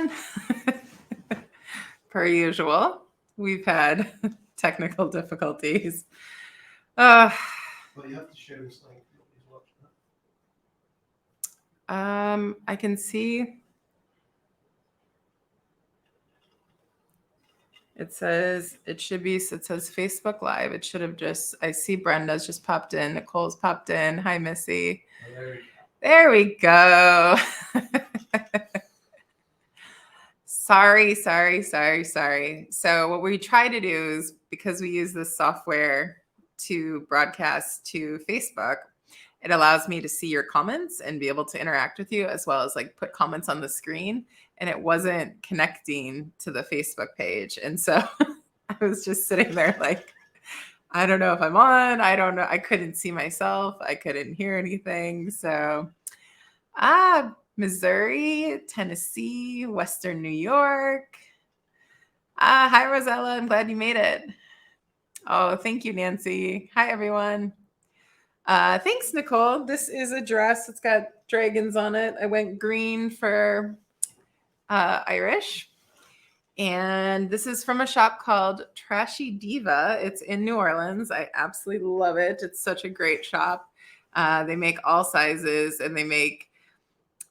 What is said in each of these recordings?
everyone. Per usual, we've had technical difficulties. Well, you have to share this link. Nobody's watching it. I can see. It says Facebook Live. It should have I see Brenda's just popped in. Nicole's popped in. Hi, Missy. Oh, there we go. Sorry. So what we try to do is, because we use this software to broadcast to Facebook, it allows me to see your comments and be able to interact with you, as well as like put comments on the screen. And it wasn't connecting to the Facebook page. And so I was just sitting there like, I don't know if I'm on. I don't know. I couldn't see myself. I couldn't hear anything. So, Missouri, Tennessee, Western New York. Hi, Rosella. I'm glad you made it. Oh, thank you, Nancy. Hi, everyone. Thanks, Nicole. This is a dress. It's got dragons on it. I went green for Irish. And this is from a shop called Trashy Diva. It's in New Orleans. I absolutely love it. It's such a great shop. They make all sizes, and they make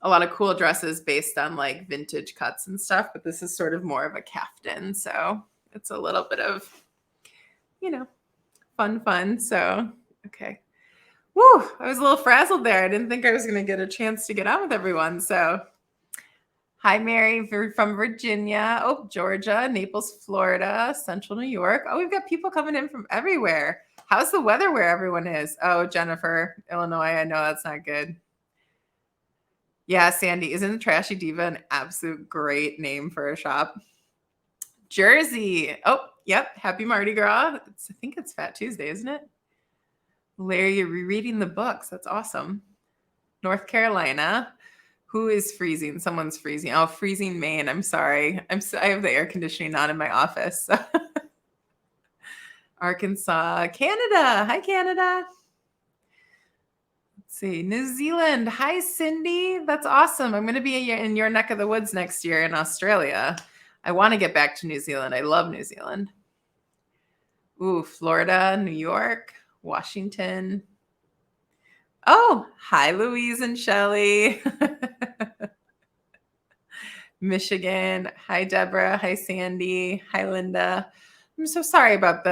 a lot of cool dresses based on like vintage cuts and stuff. But this is sort of more of a caftan. So it's a little bit of, fun. So, okay. Woo, I was a little frazzled there. I didn't think I was going to get a chance to get on with everyone. So hi, Mary from Virginia. Oh, Georgia, Naples, Florida, Central New York. Oh, we've got people coming in from everywhere. How's the weather where everyone is? Oh, Jennifer, Illinois. I know that's not good. Yeah, Sandy, isn't the Trashy Diva an absolute great name for a shop? Jersey. Oh, yep. Happy Mardi Gras. I think it's Fat Tuesday, isn't it? Larry, you're rereading the books. That's awesome. North Carolina. Who is freezing? Someone's freezing. Oh, freezing Maine. I'm sorry. I have the air conditioning on in my office. Arkansas, Canada. Hi, Canada. Let's see. New Zealand. Hi, Cindy. That's awesome. I'm going to be in your neck of the woods next year in Australia. I want to get back to New Zealand. I love New Zealand. Ooh, Florida, New York, Washington. Oh, hi, Louise and Shelley. Michigan. Hi, Deborah. Hi, Sandy. Hi, Linda. I'm so sorry about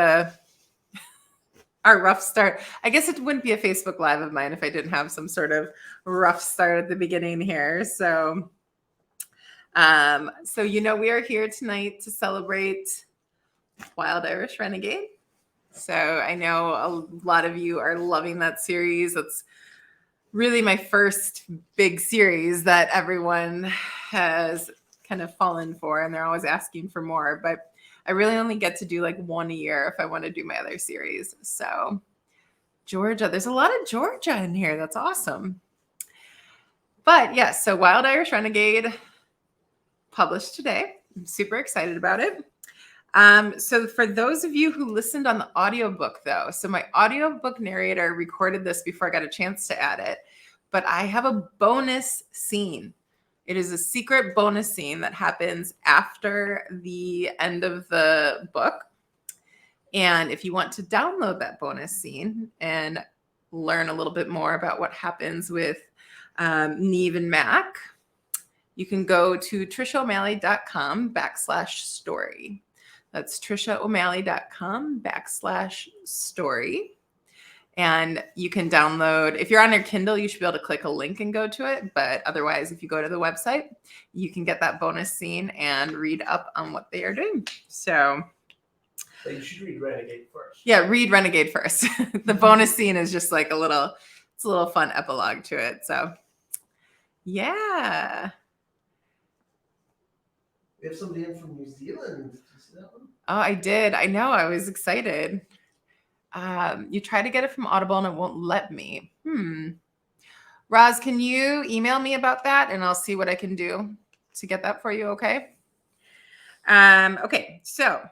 our rough start. I guess it wouldn't be a Facebook Live of mine if I didn't have some sort of rough start at the beginning here. So, we are here tonight to celebrate Wild Irish Renegade. So I know a lot of you are loving that series. It's really my first big series that everyone has kind of fallen for, and they're always asking for more. But I really only get to do like one a year if I want to do my other series. So Georgia, there's a lot of Georgia in here. That's awesome. But yes, so Wild Irish Renegade published today. I'm super excited about it. So for those of you who listened on the audiobook though, so my audiobook narrator recorded this before I got a chance to add it, but I have a bonus scene. It is a secret bonus scene that happens after the end of the book. And if you want to download that bonus scene and learn a little bit more about what happens with Neve and Mac, you can go to triciaomalley.com/story. That's triciaomalley.com/story. And you can download, if you're on your Kindle, you should be able to click a link and go to it. But otherwise, if you go to the website, you can get that bonus scene and read up on what they are doing. So you should read Renegade first. Yeah, read Renegade first. The bonus scene is just like a little fun epilogue to it. So yeah. We have somebody in from New Zealand. Did you see that one? Oh, I did. I know. I was excited. You try to get it from Audible and it won't let me. Roz, can you email me about that and I'll see what I can do to get that for you, okay? Okay, so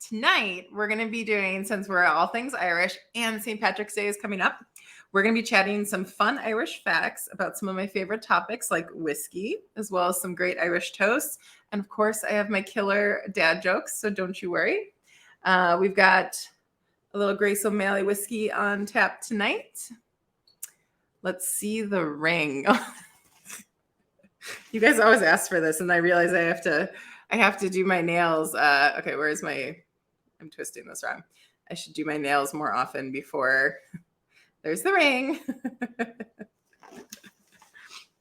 tonight we're going to be doing, since we're all things Irish and St. Patrick's Day is coming up, We're going to be chatting some fun Irish facts about some of my favorite topics like whiskey, as well as some great Irish toast. And of course, I have my killer dad jokes, so don't you worry. We've got a little Tricia O'Malley whiskey on tap tonight. Let's see the ring. You guys always ask for this, and I realize I have to do my nails. Okay, I'm twisting this wrong. I should do my nails more often before there's the ring.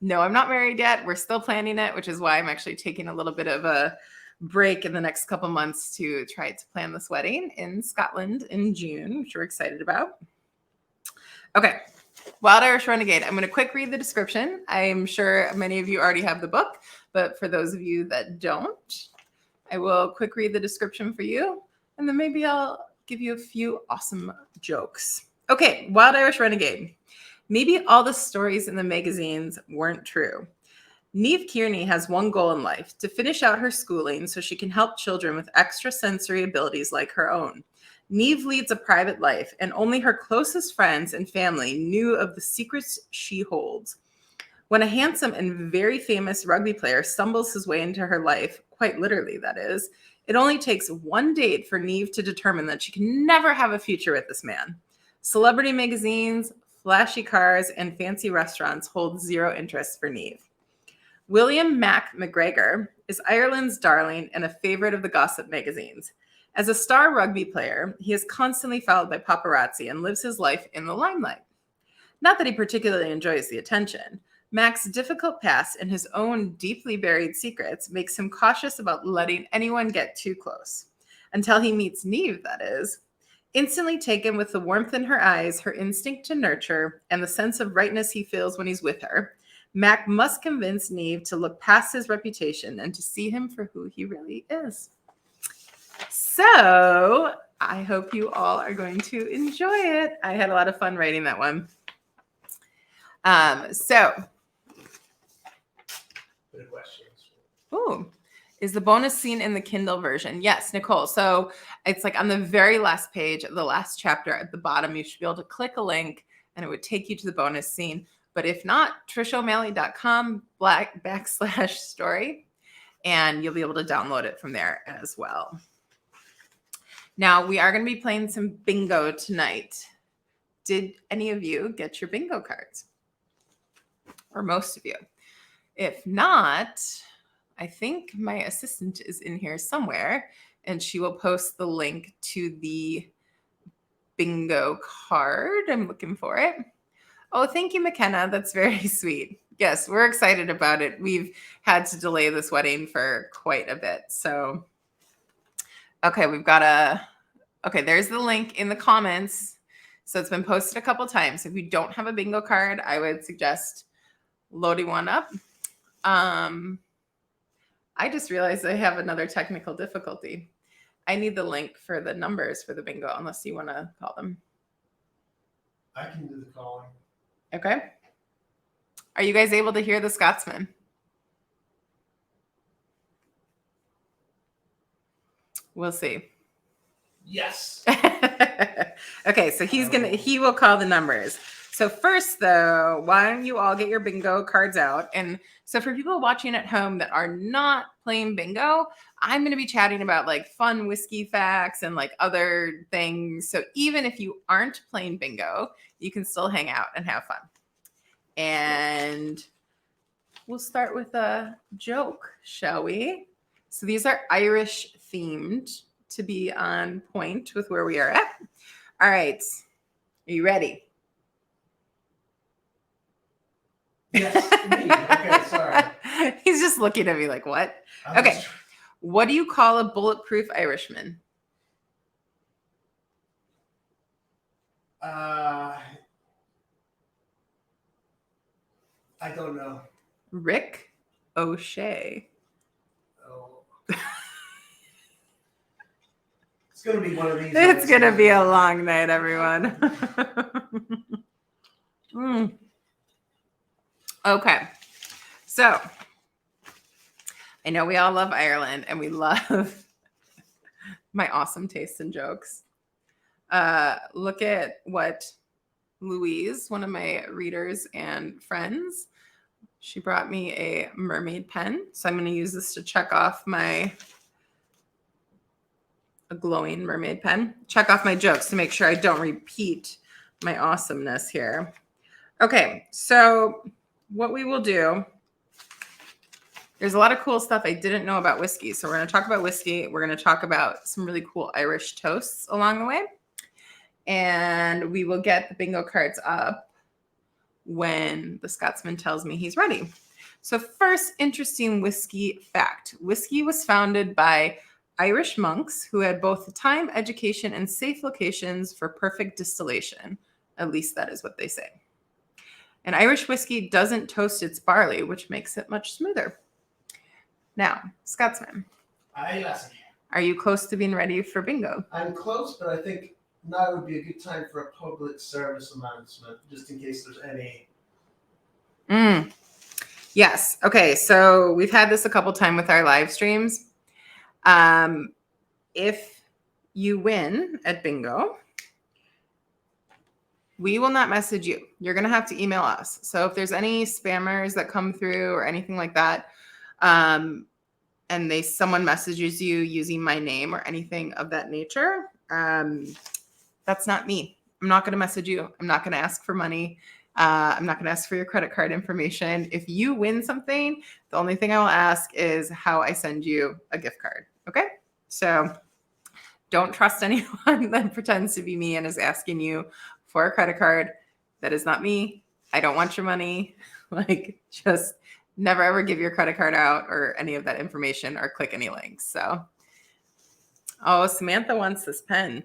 No, I'm not married yet. We're still planning it, which is why I'm actually taking a little bit of a break in the next couple months to try to plan this wedding in Scotland in June, which we're excited about. Okay, Wild Irish Renegade. I'm going to quick read the description. I'm sure many of you already have the book, but for those of you that don't, I will quick read the description for you, and then maybe I'll give you a few awesome jokes. Okay, Wild Irish Renegade. Maybe all the stories in the magazines weren't true. Niamh Kearney has one goal in life, to finish out her schooling so she can help children with extrasensory abilities like her own. Niamh leads a private life, and only her closest friends and family knew of the secrets she holds. When a handsome and very famous rugby player stumbles his way into her life, quite literally that is, it only takes one date for Niamh to determine that she can never have a future with this man. Celebrity magazines, flashy cars, and fancy restaurants hold zero interest for Niamh. William Mac McGregor is Ireland's darling and a favorite of the gossip magazines. As a star rugby player, he is constantly followed by paparazzi and lives his life in the limelight. Not that he particularly enjoys the attention. Mac's difficult past and his own deeply buried secrets makes him cautious about letting anyone get too close. Until he meets Niamh, that is. Instantly taken with the warmth in her eyes, her instinct to nurture, and the sense of rightness he feels when he's with her, Mac must convince Niamh to look past his reputation and to see him for who he really is. So I hope you all are going to enjoy it. I had a lot of fun writing that one. Is the bonus scene in the Kindle version? Yes, Nicole. So it's like on the very last page of the last chapter at the bottom, you should be able to click a link and it would take you to the bonus scene. But if not, triciaomalley.com/story, and you'll be able to download it from there as well. Now, we are going to be playing some bingo tonight. Did any of you get your bingo cards? Or most of you? If not, I think my assistant is in here somewhere, and she will post the link to the bingo card. I'm looking for it. Oh, thank you, McKenna. That's very sweet. Yes, we're excited about it. We've had to delay this wedding for quite a bit. So, okay, there's the link in the comments. So it's been posted a couple times. If you don't have a bingo card, I would suggest loading one up. I just realized I have another technical difficulty. I need the link for the numbers for the bingo, unless you want to call them. I can do the calling. Okay. Are you guys able to hear the Scotsman? We'll see. Yes. Okay, so he will call the numbers. So first, though, why don't you all get your bingo cards out? And so for people watching at home that are not playing bingo, I'm going to be chatting about like fun whiskey facts and like other things. So even if you aren't playing bingo, you can still hang out and have fun. And we'll start with a joke, shall we? So these are Irish themed to be on point with where we are at. All right. Are you ready? Yes, me. Okay, sorry. He's just looking at me like, what? Okay. What do you call a bulletproof Irishman? I don't know. Rick O'Shea. Oh. It's going to be one of these. It's going to be a long night, everyone. Okay. So I know we all love Ireland and we love my awesome taste in jokes. Look at what Louise, one of my readers and friends. She brought me a mermaid pen. So I'm going to use this to check off a glowing mermaid pen. Check off my jokes to make sure I don't repeat my awesomeness here. Okay, so what we will do, there's a lot of cool stuff I didn't know about whiskey. So we're going to talk about whiskey. We're going to talk about some really cool Irish toasts along the way. And we will get the bingo cards up when the Scotsman tells me he's ready. So first, interesting whiskey fact. Whiskey was founded by Irish monks who had both the time, education, and safe locations for perfect distillation. At least that is what they say. And Irish whiskey doesn't toast its barley, which makes it much smoother. Now, Scotsman, Aye, lassie. are you close to being ready for bingo? I'm close, but I think now would be a good time for a public service announcement, just in case there's any. Yes. Okay. So we've had this a couple times with our live streams. If you win at bingo, we will not message you. You're going to have to email us. So if there's any spammers that come through or anything like that, and someone messages you using my name or anything of that nature, that's not me. I'm not going to message you. I'm not going to ask for money. I'm not going to ask for your credit card information. If you win something, the only thing I will ask is how I send you a gift card. Okay? So don't trust anyone that pretends to be me and is asking you for a credit card. That is not me. I don't want your money. Just never ever give your credit card out or any of that information or click any links. So, oh, Samantha wants this pen.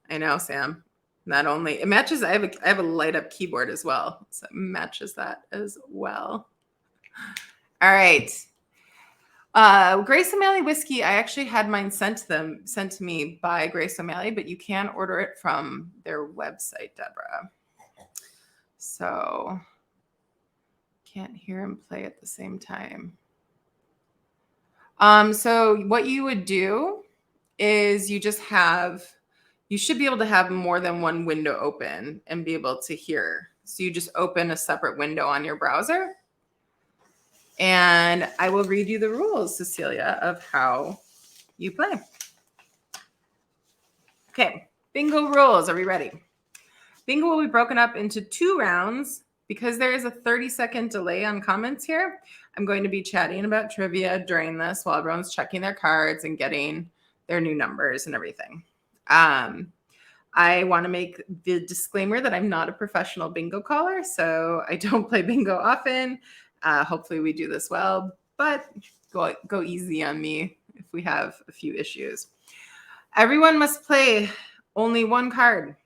I know, Sam. Not only it matches, I have a light up keyboard as well, so it matches that as well. All right, Grace O'Malley whiskey. I actually had mine sent to me by Grace O'Malley, but you can order it from their website, Deborah. So can't hear him play at the same time. So what you would do is you should be able to have more than one window open and be able to hear. So you just open a separate window on your browser. And I will read you the rules, Cecilia, of how you play. Okay, bingo rules. Are we ready? Bingo will be broken up into 2 rounds. Because there is a 30-second delay on comments here, I'm going to be chatting about trivia during this while everyone's checking their cards and getting their new numbers and everything. I want to make the disclaimer that I'm not a professional bingo caller, so I don't play bingo often. Hopefully we do this well, but go easy on me if we have a few issues. Everyone must play only 1 card.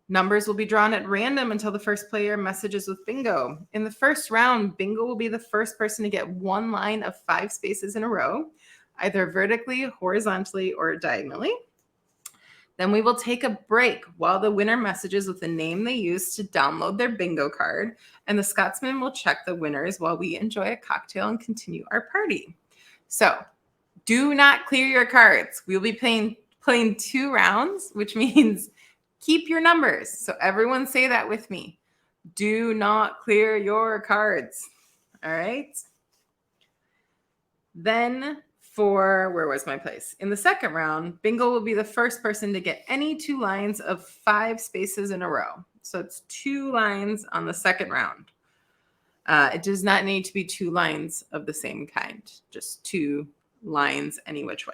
Numbers will be drawn at random until the first player messages with bingo. In the first round, bingo will be the first person to get 1 line of 5 spaces in a row, either vertically, horizontally, or diagonally. Then we will take a break while the winner messages with the name they used to download their bingo card, and the Scotsman will check the winners while we enjoy a cocktail and continue our party. So do not clear your cards. We'll be playing 2 rounds, which means keep your numbers. So everyone say that with me. Do not clear your cards. All right. Then where was my place? In the second round, bingo will be the first person to get any 2 lines of 5 spaces in a row. So it's 2 lines on the second round. It does not need to be 2 lines of the same kind, just 2 lines any which way.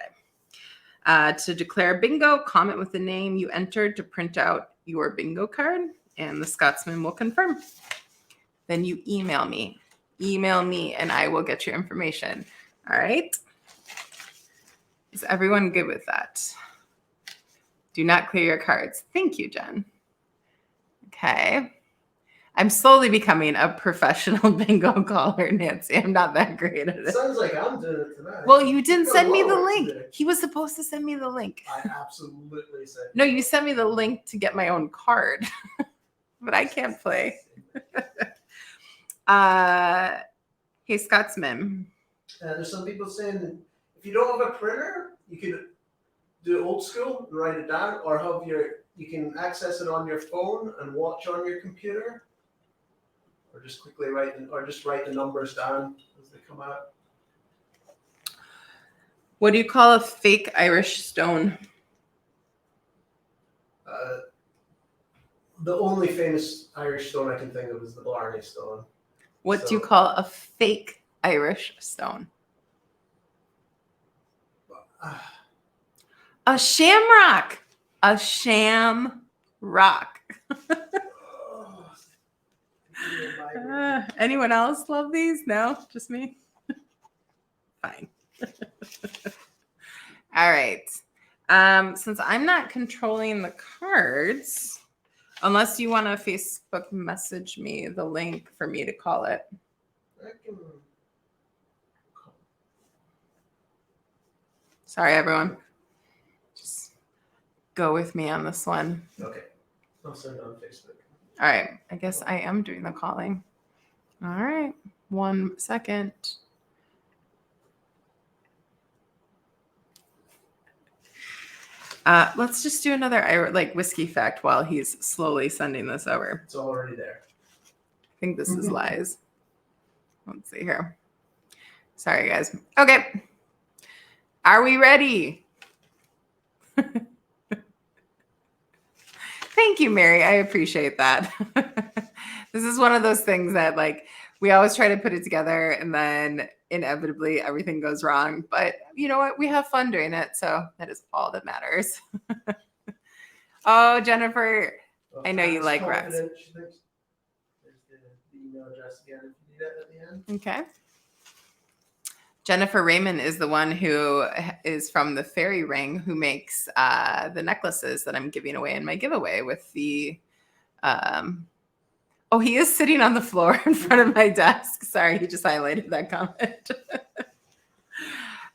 To declare bingo, comment with the name you entered to print out your bingo card, and the Scotsman will confirm. Then you email me, and I will get your information. All right? Is everyone good with that? Do not clear your cards. Thank you, Jen. Okay. I'm slowly becoming a professional bingo caller, Nancy. I'm not that great at it. Sounds like I'm doing it tonight. Well, you didn't send me the link. He was supposed to send me the link. I absolutely said. No, you sent me the link to get my own card, but I can't play. Hey, Scotsman. There's some people saying that if you don't have a printer, you could do it old school, write it down, or have your You can access it on your phone and watch on your computer, or just quickly write the numbers down as they come out. What do you call a fake Irish stone? The only famous Irish stone I can think of is the Blarney Stone. What do you call a fake Irish stone? A shamrock. A shamrock. Anyone else love these? No, just me? Fine. All right. Since I'm not controlling the cards, unless you want to Facebook message me the link for me to call it. Sorry, everyone. Just go with me on this one. Okay. I'll send it on Facebook. All right. I guess I am doing the calling. All right. 1 second. Let's just do another whiskey fact while he's slowly sending this over. It's already there. I think this is lies. Let's see here. Sorry, guys. Okay. Are we ready? Thank you, Mary. I appreciate that. This is one of those things that we always try to put it together and then inevitably everything goes wrong. But you know what? We have fun doing it. So that is all that matters. Oh, Jennifer, I know you like Rex. There's the email address again if you need it at the end. Okay. Jennifer Raymond is the one who is from the Fairy Ring, who makes the necklaces that I'm giving away in my giveaway with the oh, he is sitting on the floor in front of my desk. Sorry, he just highlighted that comment.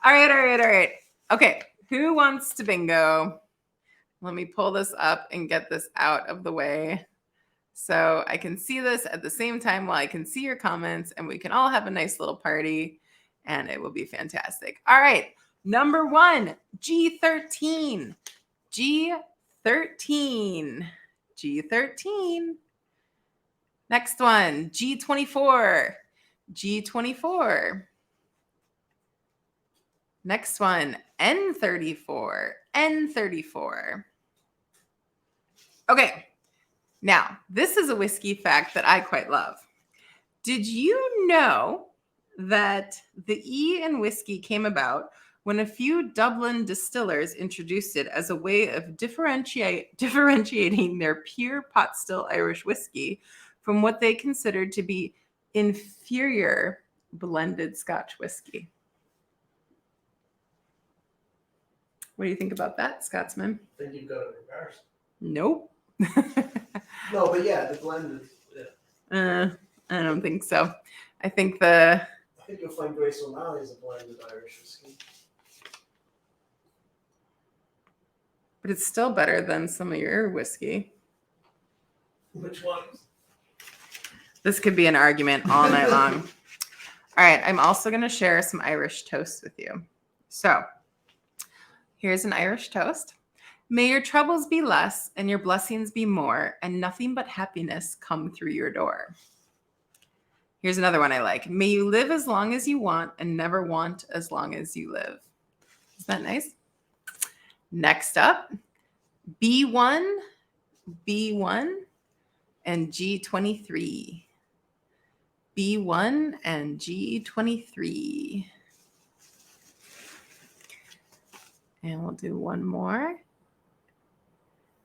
All right. Okay, who wants to bingo? Let me pull this up and get this out of the way so I can see this at the same time while I can see your comments, and we can all have a nice little party, and it will be fantastic. All right, number 1, G13. G13. Next one, G24. G24. Next one, N34. N34. Okay, now this is a whiskey fact that I quite love. Did you know that the E in whiskey came about when a few Dublin distillers introduced it as a way of differentiating their pure pot still Irish whiskey from what they considered to be inferior blended Scotch whiskey? What do you think about that, Scotsman? I think you've got it reversed. Nope. No, but yeah, the blended. Yeah. I don't think so. I think you'll find Tricia O'Malley is a blended Irish whiskey. But it's still better than some of your whiskey. Which ones? This could be an argument all night long. All right, I'm also going to share some Irish toast with you. So here's an Irish toast. May your troubles be less and your blessings be more, and nothing but happiness come through your door. Here's another one I like. May you live as long as you want and never want as long as you live. Isn't that nice? Next up, B1, and G23. B1 and G23. And we'll do one more.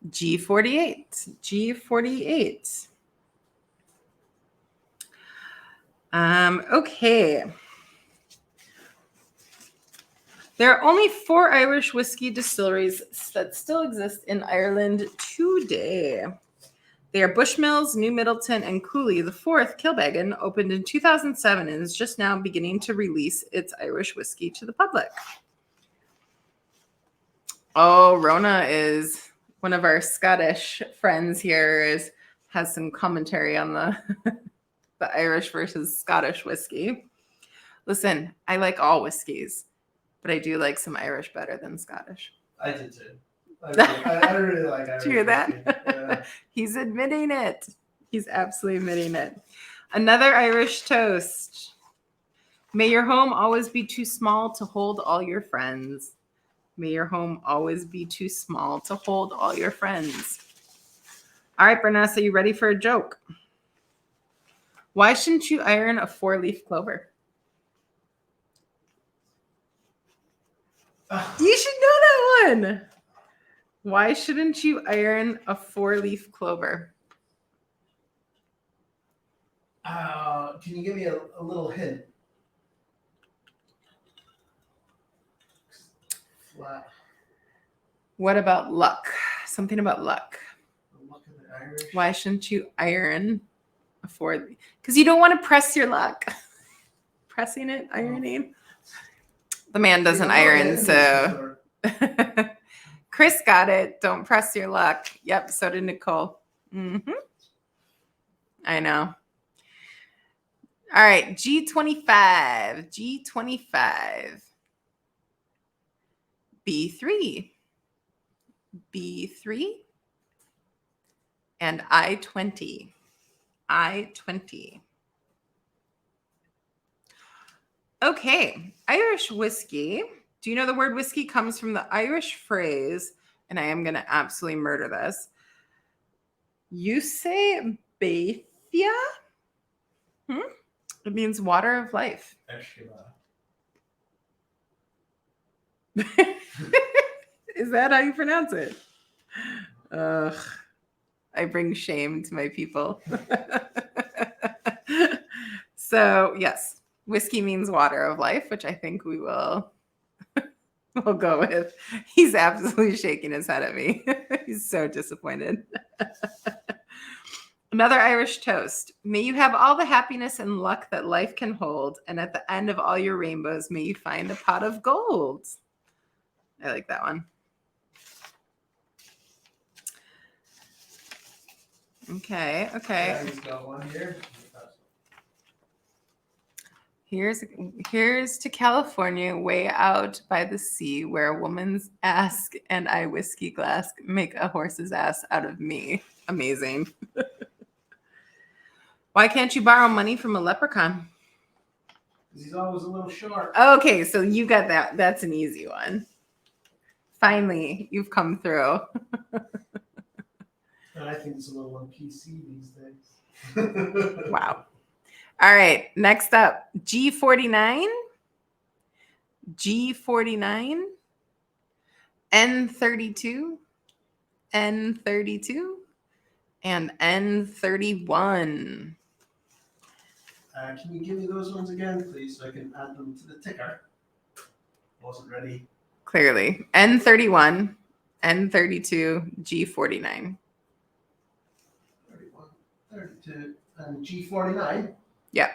G48. G48. Okay. There are only 4 Irish whiskey distilleries that still exist in Ireland today. They are Bushmills, New Middleton, and Cooley. The 4th, Kilbeggan, opened in 2007 and is just now beginning to release its Irish whiskey to the public. Oh, Rona is one of our Scottish friends here, has some commentary on the Irish versus Scottish whiskey. Listen, I like all whiskeys, but I do like some Irish better than Scottish. I did too. I really like Irish Did you hear that? whiskey. Yeah. He's admitting it. He's absolutely admitting it. Another Irish toast. May your home always be too small to hold all your friends. May your home always be too small to hold all your friends. All right, Bernice, are you ready for a joke? Why shouldn't you iron a 4-leaf clover? You should know that one. Why shouldn't you iron a 4-leaf clover? Can you give me a little hint? Flat. What about luck? Something about luck. The luck of the Irish. Why shouldn't you iron a 4-leaf? Because you don't want to press your luck. Pressing it, ironing. The man doesn't iron, so. Chris got it. Don't press your luck. Yep, so did Nicole. Mm-hmm. I know. All right, G25. G25. B3. B3. And I-20. I-20. Okay, Irish whiskey. Do you know the word whiskey comes from the Irish phrase, and I am going to absolutely murder this. You say Bethia? It means water of life. Is that how you pronounce it? Ugh. I bring shame to my people. So, yes, whiskey means water of life, which I think we will we'll go with. He's absolutely shaking his head at me. He's so disappointed. Another Irish toast. May you have all the happiness and luck that life can hold, and at the end of all your rainbows, may you find a pot of gold. I like that one. Okay. Yeah, he's got one here. Here's to California, way out by the sea, where a woman's ass and I whiskey glass make a horse's ass out of me. Amazing. Why can't you borrow money from a leprechaun? Because he's always a little short. Okay, so you got that. That's an easy one. Finally, you've come through. And I think it's a little on PC these days. Wow. All right, next up, G49, G49, N32, N32, and N31. Can you give me those ones again, please, so I can add them to the ticker? Wasn't ready. Clearly. N31, N32, G49. 31, 32, and G49. Yeah.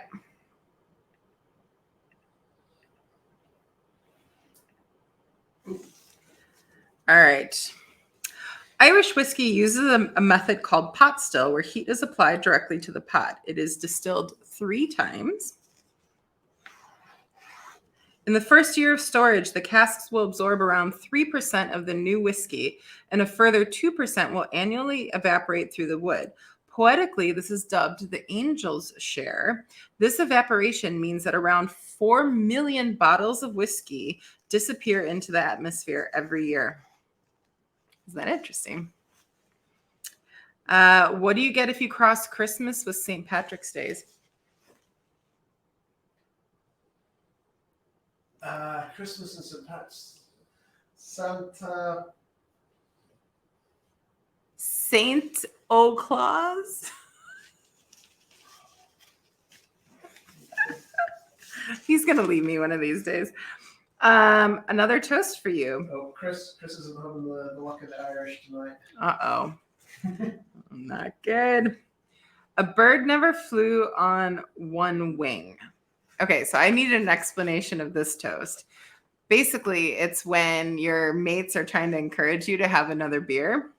All right. Irish whiskey uses a method called pot still, where heat is applied directly to the pot. It is distilled 3 times. In the first year of storage, the casks will absorb around 3% of the new whiskey, and a further 2% will annually evaporate through the wood. Poetically, this is dubbed the angel's share. This evaporation means that around 4 million bottles of whiskey disappear into the atmosphere every year. Isn't that interesting? What do you get if you cross Christmas with St. Patrick's Day? Christmas and St. Pat's. Santa. Saint O'Claus? He's going to leave me one of these days. Another toast for you. Oh, Chris isn't having the luck of the Irish tonight. Uh-oh. Not good. A bird never flew on one wing. Okay, so I needed an explanation of this toast. Basically, it's when your mates are trying to encourage you to have another beer.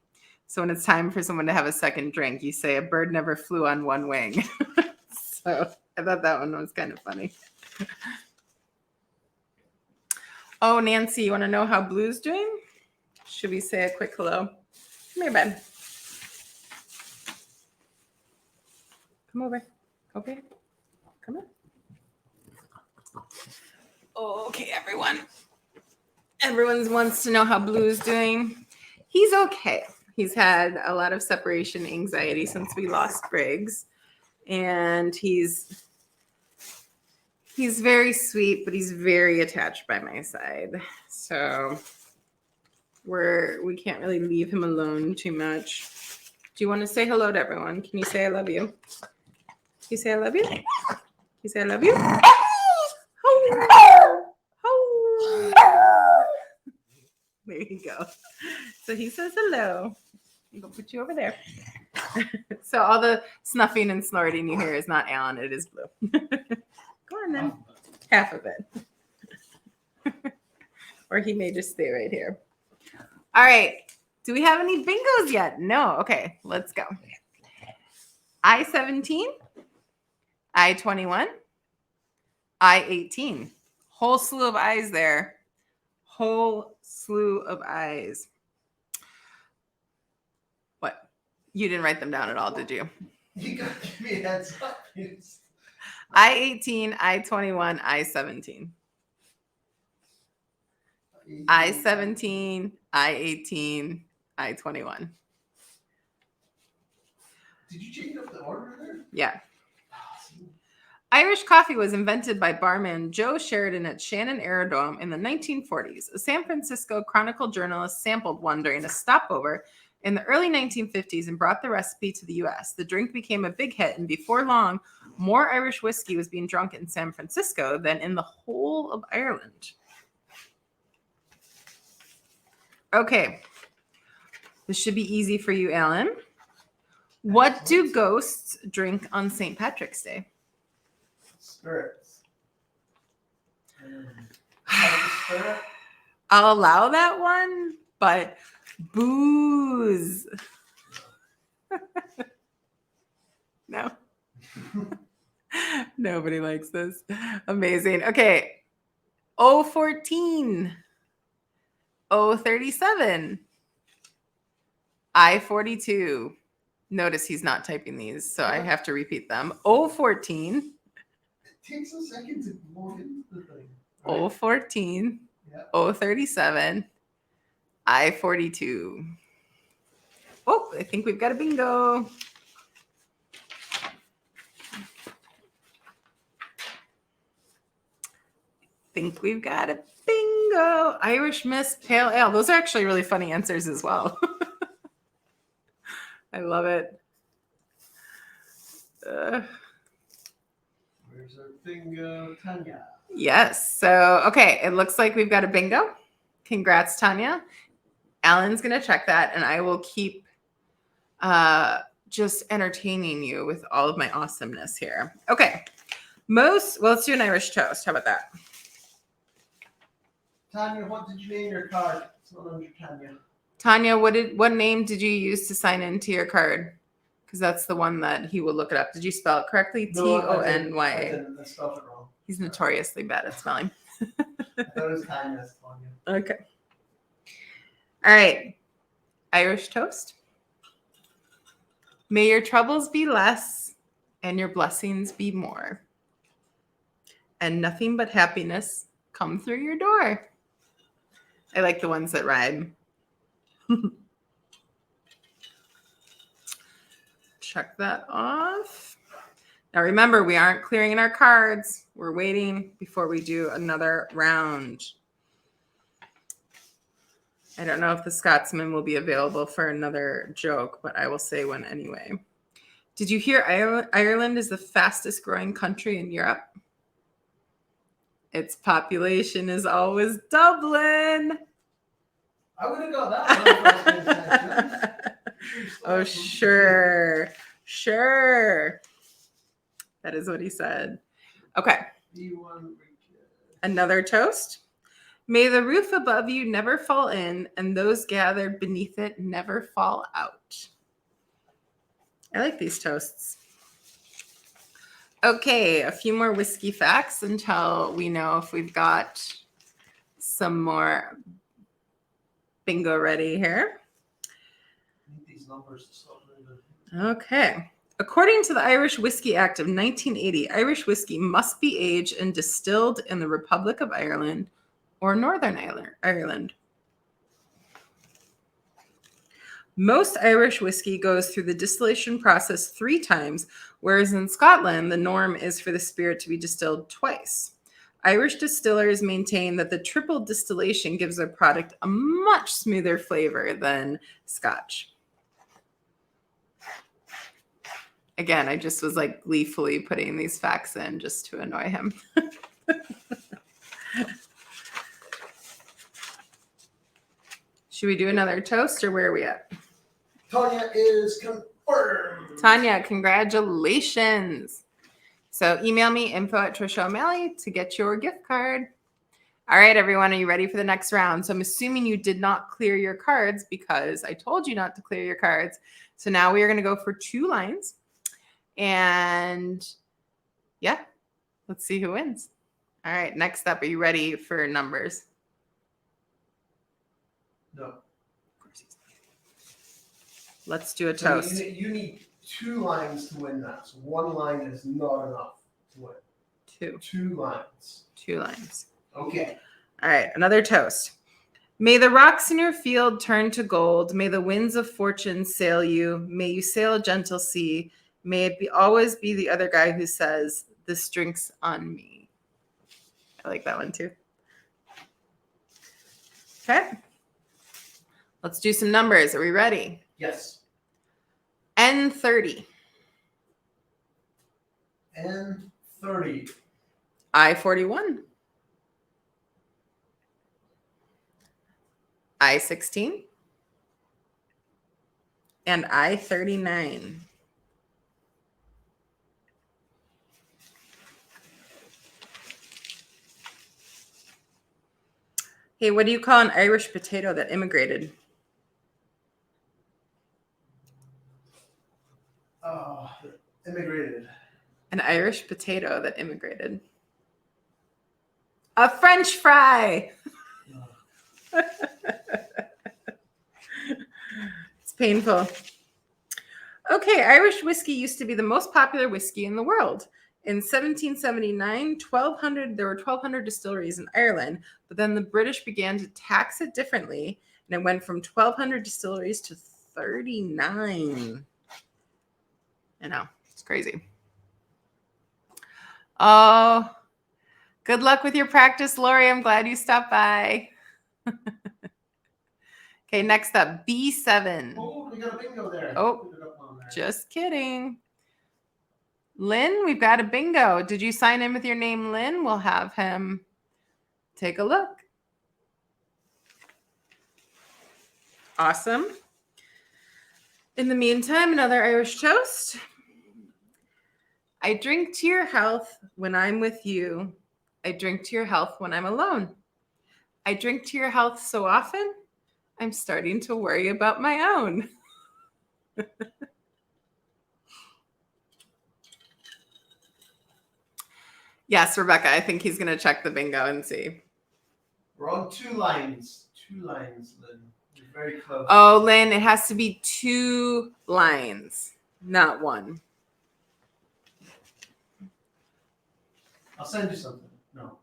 So when it's time for someone to have a second drink, you say, a bird never flew on one wing. So I thought that one was kind of funny. Oh, Nancy, you want to know how Blue's doing? Should we say a quick hello? Come here, bud. Come over. Okay. Come on. Okay, everyone. Everyone wants to know how Blue's doing. He's okay. He's had a lot of separation anxiety since we lost Briggs. And he's very sweet, but he's very attached by my side. So we can't really leave him alone too much. Do you want to say hello to everyone? Can you say I love you? Can you say I love you? Can you say I love you? Oh. Oh. There you go. So he says hello. I'm going to put you over there. So all the snuffing and snorting you hear is not Alan, it is Blue. Go on then. Half of it. Or he may just stay right here. All right. Do we have any bingos yet? No. Okay, let's go. I-17, I-21, I-18. Whole slew of I's there. Whole slew of I's. What? You didn't write them down at all, did you? You got to give me a heads up. I-18, I-21, I-17. I-17, I-18, I-21. Did you change up the order there? Yeah. Irish coffee was invented by barman Joe Sheridan at Shannon Aerodrome in the 1940s. A San Francisco Chronicle journalist sampled one during a stopover in the early 1950s and brought the recipe to the U.S. The drink became a big hit, and before long, more Irish whiskey was being drunk in San Francisco than in the whole of Ireland. Okay. This should be easy for you, Alan. What do ghosts drink on St. Patrick's Day? Spirits. I'll allow that one, but booze. No. Nobody likes this. Amazing. Okay. 014. 037. I-42. Notice he's not typing these, so I have to repeat them. 014. It takes a second to load into the thing. Right? 014. Yeah. 037. I-42. Oh, I think we've got a bingo. Think we've got a bingo. Irish Mist Pale Ale. Those are actually really funny answers as well. I love it. Where's our bingo, Tanya? Yes. So, okay. It looks like we've got a bingo. Congrats, Tanya. Alan's going to check that, and I will keep just entertaining you with all of my awesomeness here. Okay. Well, let's do an Irish toast. How about that? Tanya, what did you name your card? It's not under Tanya. Tanya, what name did you use to sign into your card? Because that's the one that he will look it up. Did you spell it correctly? No, TonyA. I didn't. I spelled it wrong. He's notoriously bad at spelling. I thought it was Tanya. Okay. All right. Irish toast. May your troubles be less and your blessings be more. And nothing but happiness come through your door. I like the ones that rhyme. Check that off. Now remember, we aren't clearing in our cards. We're waiting before we do another round. I don't know if the Scotsman will be available for another joke, but I will say one anyway. Did you hear Ireland is the fastest growing country in Europe? Its population is always Dublin. I would have got that one. Oh, sure. Sure. That is what he said. Okay. Another toast. May the roof above you never fall in, and those gathered beneath it never fall out. I like these toasts. Okay, a few more whiskey facts until we know if we've got some more bingo ready here. I need these numbers to stop moving. Okay. According to the Irish Whiskey Act of 1980, Irish whiskey must be aged and distilled in the Republic of Ireland or Northern Ireland. Most Irish whiskey goes through the distillation process 3 times, whereas in Scotland, the norm is for the spirit to be distilled twice. Irish distillers maintain that the triple distillation gives their product a much smoother flavor than Scotch. Again, I just was like gleefully putting these facts in just to annoy him. Should we do another toast or where are we at? Tanya is confirmed. Tanya, congratulations. So email me info@Tricia O'Malley to get your gift card. All right, everyone, are you ready for the next round? So I'm assuming you did not clear your cards because I told you not to clear your cards. So now we are going to go for 2 lines. And yeah, let's see who wins. All right, next up, are you ready for numbers? No. Of course he's not. Let's do a So toast. you need 2 lines to win that. So 1 line is not enough to win. 2. 2 lines. 2 lines. Okay. All right, another toast. May the rocks in your field turn to gold. May the winds of fortune sail you. May you sail a gentle sea. May it always be the other guy who says, this drink's on me. I like that one too. Okay. Let's do some numbers. Are we ready? Yes. N30. N30. I-41. I-16. And I-39. Hey, what do you call an Irish potato that immigrated? Oh, immigrated. An Irish potato that immigrated. A French fry. It's painful. Okay, Irish whiskey used to be the most popular whiskey in the world. In 1779, there were 1,200 distilleries in Ireland, but then the British began to tax it differently, and it went from 1,200 distilleries to 39. I know, it's crazy. Oh, good luck with your practice, Lori. I'm glad you stopped by. Okay, next up, B7. Oh, we got a bingo there. Oh, just kidding. Lynn, we've got a bingo. Did you sign in with your name, Lynn? We'll have him take a look. Awesome. In the meantime, another Irish toast. I drink to your health when I'm with you. I drink to your health when I'm alone. I drink to your health so often, I'm starting to worry about my own. Yes, Rebecca, I think he's going to check the bingo and see. We're on 2 lines. 2 lines, Lynn. You're very close. Oh, Lynn, it has to be 2 lines, not 1. I'll send you something. No.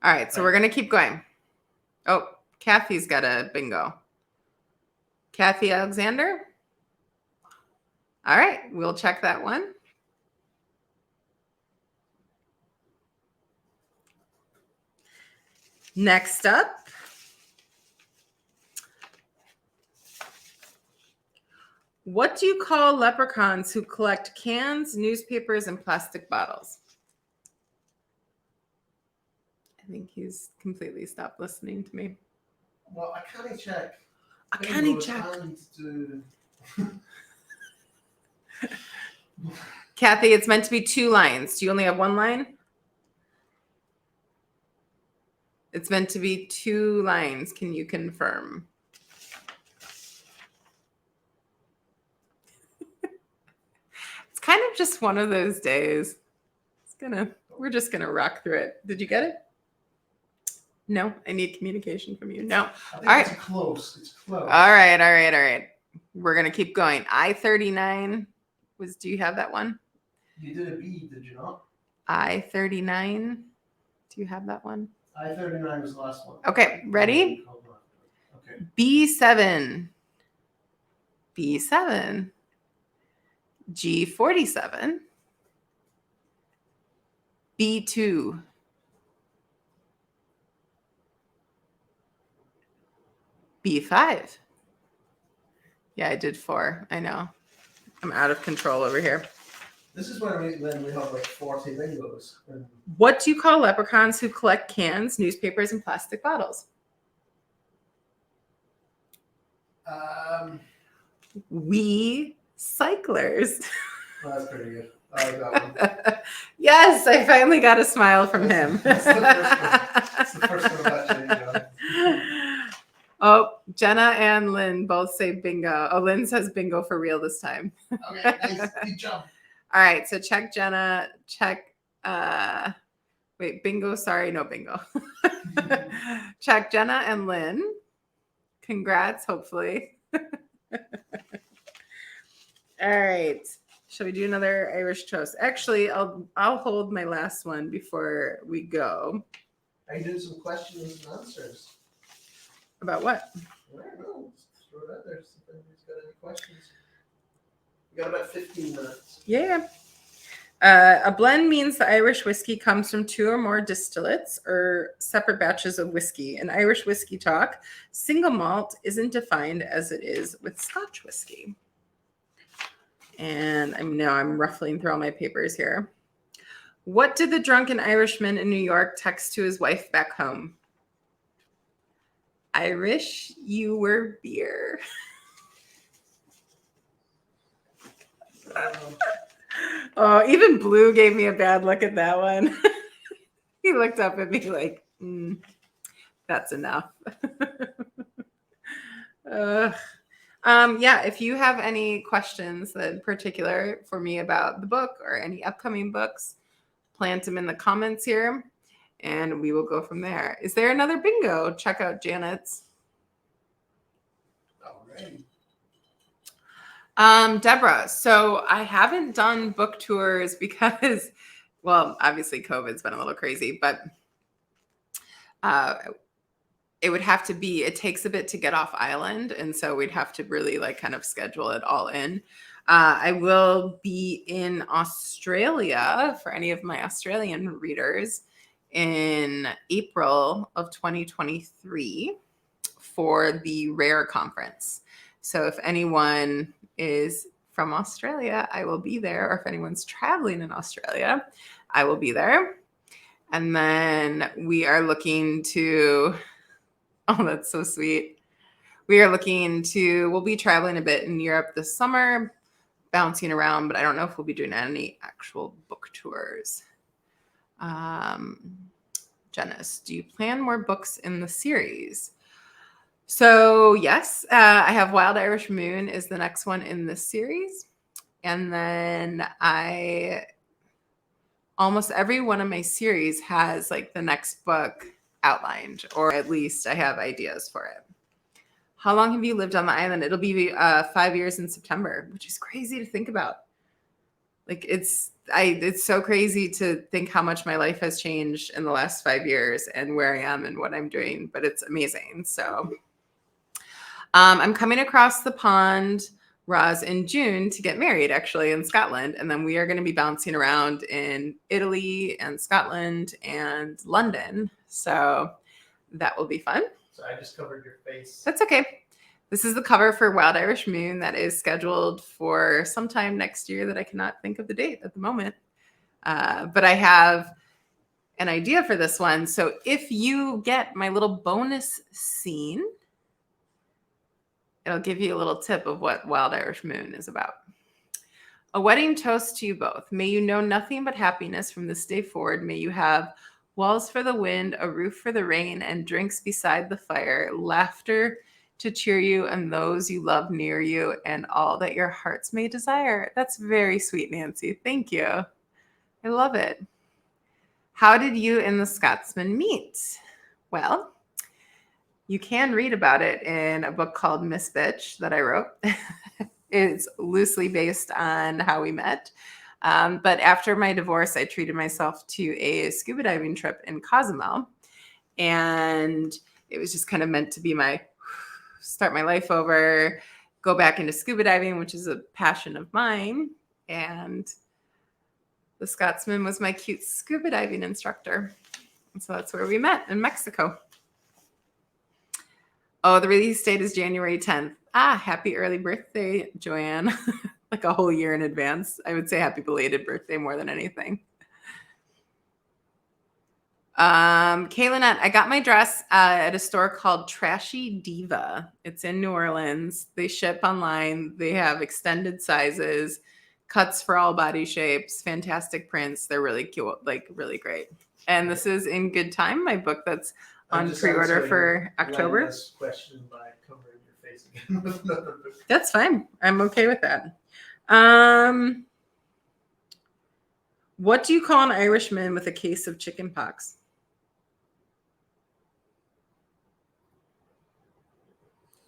All right, so we're going to keep going. Oh, Kathy's got a bingo. Kathy Alexander? All right, we'll check that one. Next up, what do you call leprechauns who collect cans, newspapers, and plastic bottles? I think he's completely stopped listening to me. Well, I can't check. I can't check. Kathy, it's meant to be 2 lines. Do you only have 1 line? It's meant to be 2 lines. Can you confirm? It's kind of just one of those days. We're just gonna rock through it. Did you get it? No, I need communication from you. No. I think All it's right. close. It's close. All right. We're going to keep going. I-39 was, do you have that one? You did a B, did you not? I-39. Do you have that one? I-39 was the last one. Okay, ready? Hold on. Okay. B7. B7. G47. B2. B5. Yeah, I did 4. I know. I'm out of control over here. This is when we have like 40 bingos. And What do you call leprechauns who collect cans, newspapers, and plastic bottles? We cyclers. That's pretty good. I like that one. Yes, I finally got a smile from him. That's the first one I've actually done. Oh, Jenna and Lynn both say bingo. Oh, Lynn says bingo for real this time. Okay, nice. Good job. All right, so check Jenna, check wait, bingo, sorry, no bingo. Check Jenna and Lynn. Congrats, hopefully. All right. Shall we do another Irish toast? Actually, I'll hold my last one before we go. Are you doing some questions and answers? About what? I don't know. Just throw it out there. See if anybody's got any questions. We got about 15 minutes. Yeah. A blend means the Irish whiskey comes from 2 or more distillates or separate batches of whiskey. In Irish whiskey talk, single malt isn't defined as it is with Scotch whiskey. And I'm ruffling through all my papers here. What did the drunken Irishman in New York text to his wife back home? I wish you were beer. Oh, even Blue gave me a bad look at that one. He looked up at me like, that's enough. Yeah, if you have any questions in particular for me about the book or any upcoming books, plant them in the comments here and we will go from there. Is there another bingo? Check out Janet's. All right. Deborah, so I haven't done book tours because, well, obviously COVID's been a little crazy, but it would have to be, it takes a bit to get off island. And so we'd have to really like kind of schedule it all in. I will be in Australia for any of my Australian readers in April of 2023 for the Rare Conference. So if anyone is from Australia, I will be there. Or if anyone's traveling in Australia, I will be there. And then we are looking to, oh, that's so sweet. We'll be traveling a bit in Europe this summer, bouncing around, but I don't know if we'll be doing any actual book tours. Janice, do you plan more books in the series? So yes, I have Wild Irish Moon is the next one in this series. And then almost every one of my series has like the next book outlined, or at least I have ideas for it. How long have you lived on the island? It'll be 5 years in September, which is crazy to think about. Like it's so crazy to think how much my life has changed in the last 5 years and where I am and what I'm doing, but it's amazing. So I'm coming across the pond, Roz, in June to get married actually in Scotland. And then we are going to be bouncing around in Italy and Scotland and London. So that will be fun. So I just covered your face. That's okay. This is the cover for Wild Irish Moon that is scheduled for sometime next year that I cannot think of the date at the moment. But I have an idea for this one. So if you get my little bonus scene, it'll give you a little tip of what Wild Irish Moon is about. A wedding toast to you both. May you know nothing but happiness from this day forward. May you have walls for the wind, a roof for the rain, and drinks beside the fire, laughter to cheer you and those you love near you, and all that your hearts may desire. That's very sweet, Nancy. Thank you. I love it. How did you and the Scotsman meet? Well, you can read about it in a book called Miss Bitch that I wrote. It's loosely based on how we met. But after my divorce, I treated myself to a scuba diving trip in Cozumel. And it was just kind of meant to be my start my life over, go back into scuba diving, which is a passion of mine. And the Scotsman was my cute scuba diving instructor. And so that's where we met in Mexico. Oh, the release date is January 10th. Happy early birthday, Joanne. Like a whole year in advance. I would say happy belated birthday more than anything. Kaylinette, I got my dress at a store called Trashy Diva. It's in New Orleans. They ship online. They have extended sizes, cuts for all body shapes, fantastic prints. They're really cute, like really great. And this is in good time, my book that's on pre-order for October. Lenda's question by covering your face again with another book. That's fine. I'm okay with that. What do you call an Irishman with a case of chicken pox?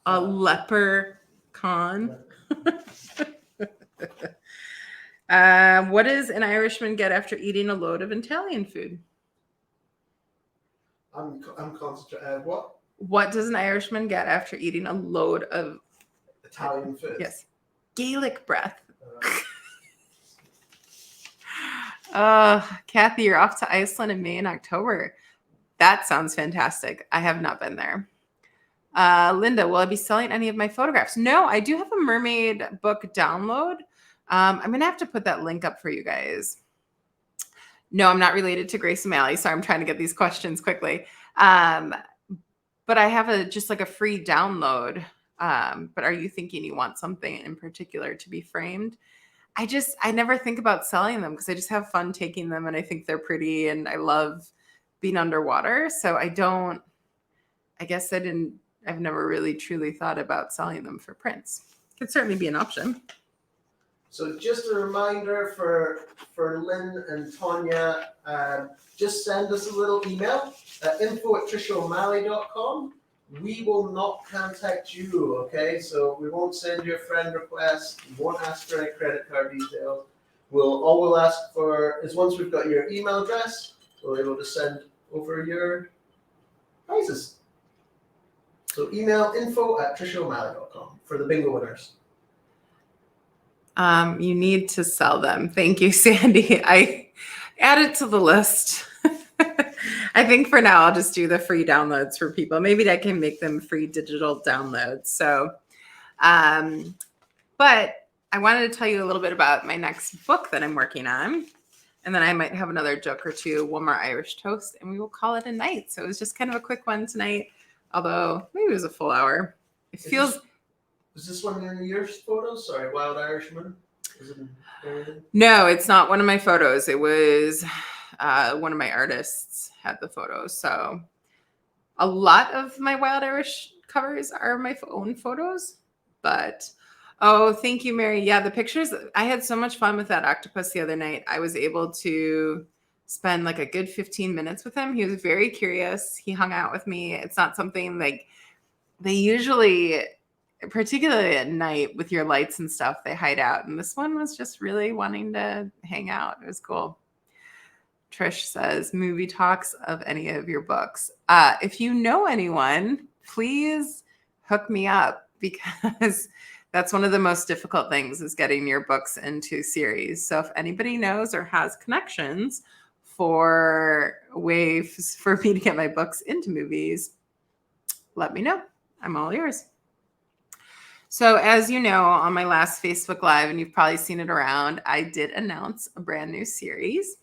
A leprechaun. What does an Irishman get after eating a load of Italian food? I'm concentrating. What? What does an Irishman get after eating a load of Italian food? Yes. Gaelic breath. Kathy, you're off to Iceland in May and October. That sounds fantastic. I have not been there. Linda, will I be selling any of my photographs? No, I do have a mermaid book download. I'm going to have to put that link up for you guys. No, I'm not related to Grace O'Malley. Sorry, I'm trying to get these questions quickly. But I have just like a free download. But are you thinking you want something in particular to be framed? I never think about selling them because I just have fun taking them and I think they're pretty and I love being underwater. So I've never really truly thought about selling them for prints. Could certainly be an option. So just a reminder for Lynn and Tonya, just send us a little email at info@triciaomalley.com. We will not contact you, okay? So we won't send you a friend request. We won't ask for any credit card details. All we'll ask for is once we've got your email address, we'll be able to send over your prizes. So email info@triciaomalley.com for the bingo winners. You need to sell them. Thank you, Sandy. I added to the list. I think for now I'll just do the free downloads for people. Maybe I can make them free digital downloads. So, but I wanted to tell you a little bit about my next book that I'm working on. And then I might have another joke or two, one more Irish toast, and we will call it a night. So it was just kind of a quick one tonight, although maybe it was a full hour. Is this one in your photos? Sorry, Wild Irishman? No, it's not one of my photos. It was one of my artists had the photos. So a lot of my Wild Irish covers are my own photos. But, oh, thank you, Mary. Yeah, the pictures. I had so much fun with that octopus the other night. I was able to spend like a good 15 minutes with him. He was very curious. He hung out with me. It's not something like they usually, particularly at night with your lights and stuff, they hide out. And this one was just really wanting to hang out. It was cool. Trish says, movie talks of any of your books. If you know anyone, please hook me up because that's one of the most difficult things is getting your books into series. So if anybody knows or has connections for ways for me to get my books into movies, let me know. I'm all yours. So as you know, on my last Facebook Live, and you've probably seen it around, I did announce a brand new series.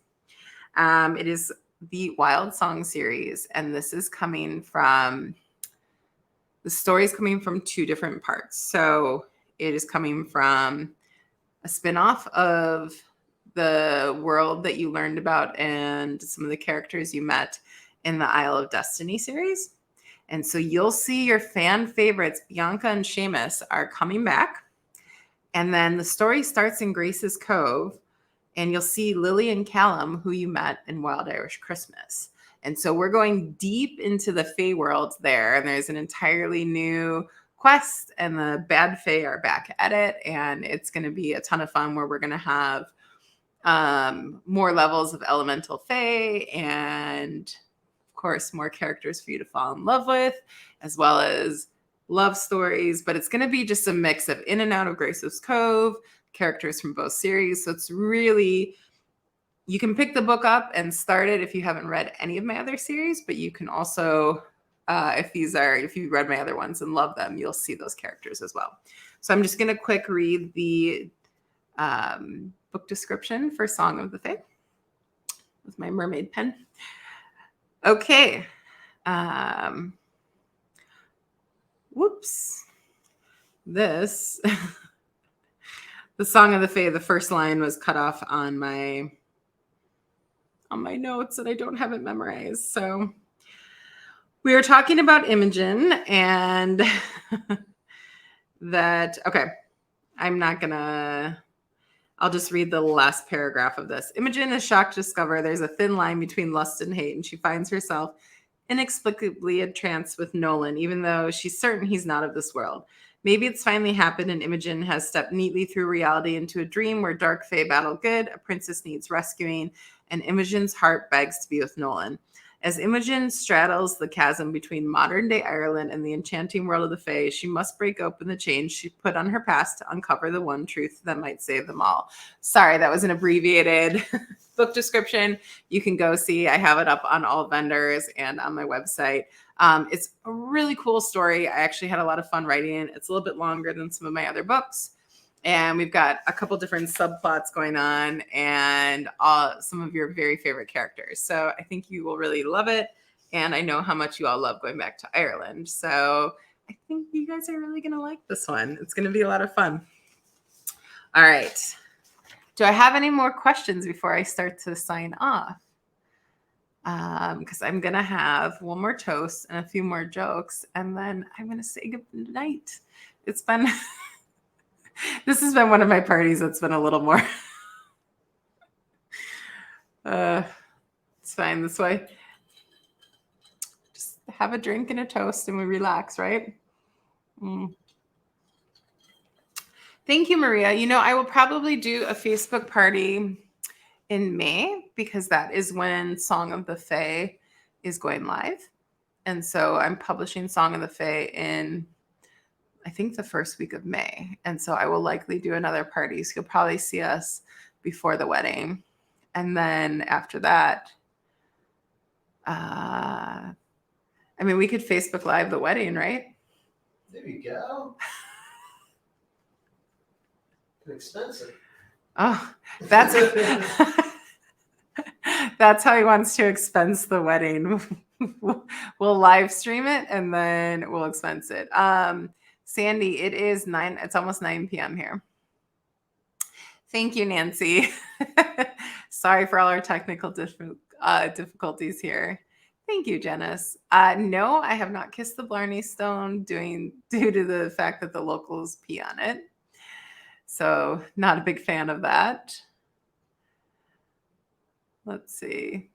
It is the Wild Song series, and this is the story is coming from two different parts. So it is coming from a spinoff of the world that you learned about and some of the characters you met in the Isle of Destiny series. And so you'll see your fan favorites, Bianca and Seamus, are coming back. And then the story starts in Grace's Cove, and you'll see Lily and Callum, who you met in Wild Irish Christmas. And so we're going deep into the Fae world there, and there's an entirely new quest, and the bad Fae are back at it, and it's going to be a ton of fun where we're going to have more levels of elemental Fae, and of course more characters for you to fall in love with, as well as love stories. But it's going to be just a mix of in and out of Grace's Cove, characters from both series. So it's really, you can pick the book up and start it if you haven't read any of my other series, but you can also, if you read my other ones and love them, you'll see those characters as well. So I'm just going to quick read the book description for Song of the Fae with my mermaid pen. Okay. Whoops. This, the Song of the Fae, the first line was cut off on my notes and I don't have it memorized. So we were talking about Imogen and that, okay, I'll just read the last paragraph of this. Imogen is shocked to discover there's a thin line between lust and hate, and she finds herself inexplicably entranced with Nolan, even though she's certain he's not of this world. Maybe it's finally happened, and Imogen has stepped neatly through reality into a dream where dark fae battle good, a princess needs rescuing, and Imogen's heart begs to be with Nolan. As Imogen straddles the chasm between modern-day Ireland and the enchanting world of the Fae, she must break open the chains she put on her past to uncover the one truth that might save them all. Sorry, that was an abbreviated book description. You can go see. I have it up on all vendors and on my website. It's a really cool story. I actually had a lot of fun writing it. It's a little bit longer than some of my other books. And we've got a couple different subplots going on and some of your very favorite characters. So I think you will really love it. And I know how much you all love going back to Ireland. So I think you guys are really going to like this one. It's going to be a lot of fun. All right. Do I have any more questions before I start to sign off? Because I'm going to have one more toast and a few more jokes. And then I'm going to say good night. It's been... This has been one of my parties that's been a little more. It's fine this way. Just have a drink and a toast and we relax, right? Thank you, Maria. You know, I will probably do a Facebook party in May because that is when Song of the Fae is going live. And so I'm publishing Song of the Fae in, I think, the first week of May. And so I will likely do another party. So you'll probably see us before the wedding. And then after that, I mean, we could Facebook Live the wedding, right? There you go. Expensive. Oh, that's that's how he wants to expense the wedding. We'll live stream it and then we'll expense it. Sandy, it's almost 9 p.m. here. Thank you, Nancy. Sorry for all our technical difficulties here. Thank you, Janice. No, I have not kissed the Blarney Stone due to the fact that the locals pee on it. So not a big fan of that. Let's see.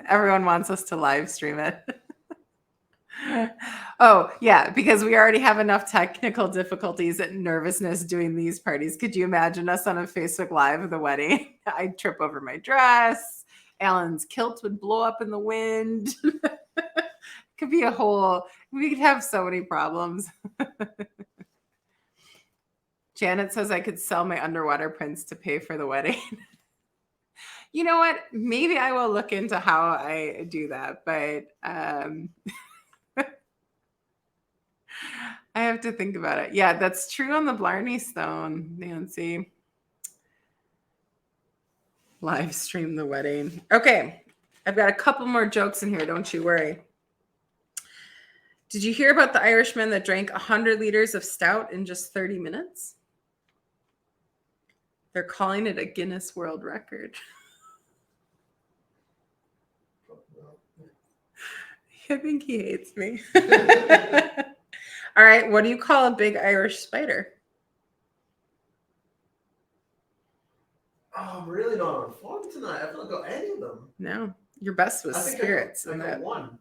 Everyone wants us to live stream it. Oh, yeah, because we already have enough technical difficulties and nervousness doing these parties. Could you imagine us on a Facebook Live of the wedding? I'd trip over my dress. Alan's kilt would blow up in the wind. Could be we could have so many problems. Janet says I could sell my underwater prints to pay for the wedding. You know what? Maybe I will look into how I do that, but I have to think about it. Yeah, that's true on the Blarney Stone, Nancy. Live stream the wedding. Okay, I've got a couple more jokes in here. Don't you worry. Did you hear about the Irishman that drank 100 liters of stout in just 30 minutes? They're calling it a Guinness World Record. I think he hates me. All right, what do you call a big Irish spider? Oh, I'm really not on form tonight. I've not got any of them. No, your best was I think spirits. I got one.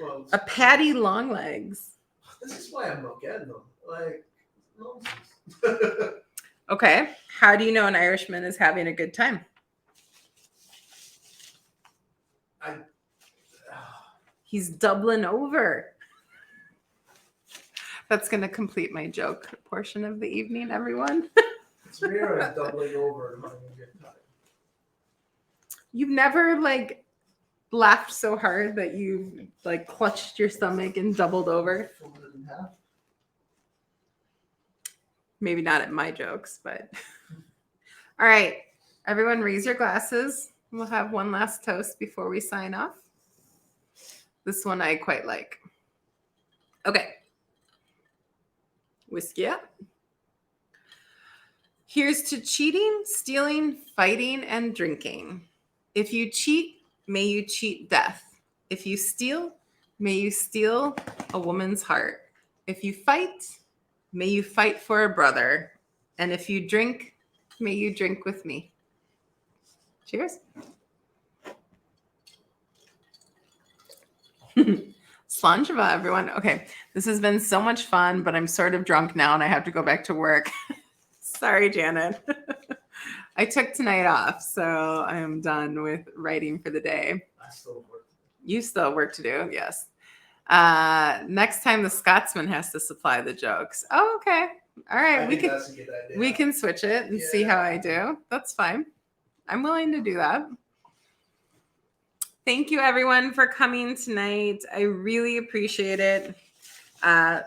Well, A patty long legs. this is why I'm not getting them. Like, nonsense. Okay. How do you know an Irishman is having a good time? He's doubling over. That's going to complete my joke portion of the evening, everyone. It's rare I'm doubling over and having a good time. You've never like laughed so hard that you like clutched your stomach and doubled over? Folded in half. Maybe not at my jokes, but all right. Everyone raise your glasses. We'll have one last toast before we sign off. This one I quite like. Okay. Whiskey up. Here's to cheating, stealing, fighting, and drinking. If you cheat, may you cheat death. If you steal, may you steal a woman's heart. If you fight, may you fight for a brother. And if you drink, may you drink with me. Cheers. Slanjava, everyone. Okay, this has been so much fun, but I'm sort of drunk now and I have to go back to work. Sorry, Janet. I took tonight off, so I am done with writing for the day. I still have work. You still have work to do, yes. Next time the Scotsman has to supply the jokes. Oh, okay. All right. I think that's a good idea. We can switch it and see how I do. That's fine. I'm willing to do that. Thank you, everyone, for coming tonight. I really appreciate it. I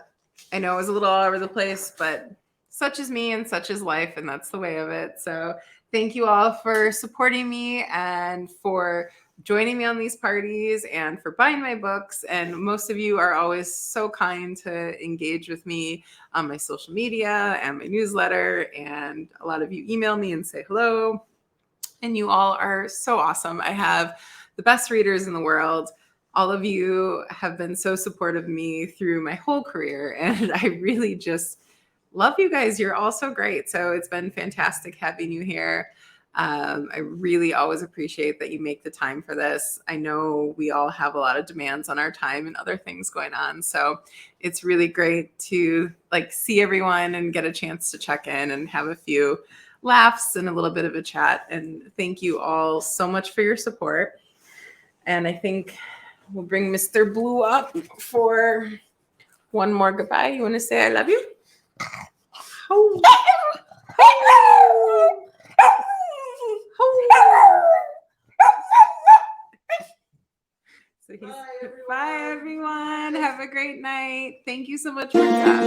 know it was a little all over the place, but such is me and such is life, and that's the way of it. So thank you all for supporting me and for joining me on these parties and for buying my books. And most of you are always so kind to engage with me on my social media and my newsletter. And a lot of you email me and say hello. And you all are so awesome. I have the best readers in the world. All of you have been so supportive of me through my whole career. And I really just love you guys. You're all so great. So it's been fantastic having you here. I really always appreciate that you make the time for this. I know we all have a lot of demands on our time and other things going on. So it's really great to like see everyone and get a chance to check in and have a few laughs and a little bit of a chat. And thank you all so much for your support. And I think we'll bring Mr. Blue up for one more goodbye. You want to say I love you? Oh. So bye, everyone. Have a great night. Thank you so much for that.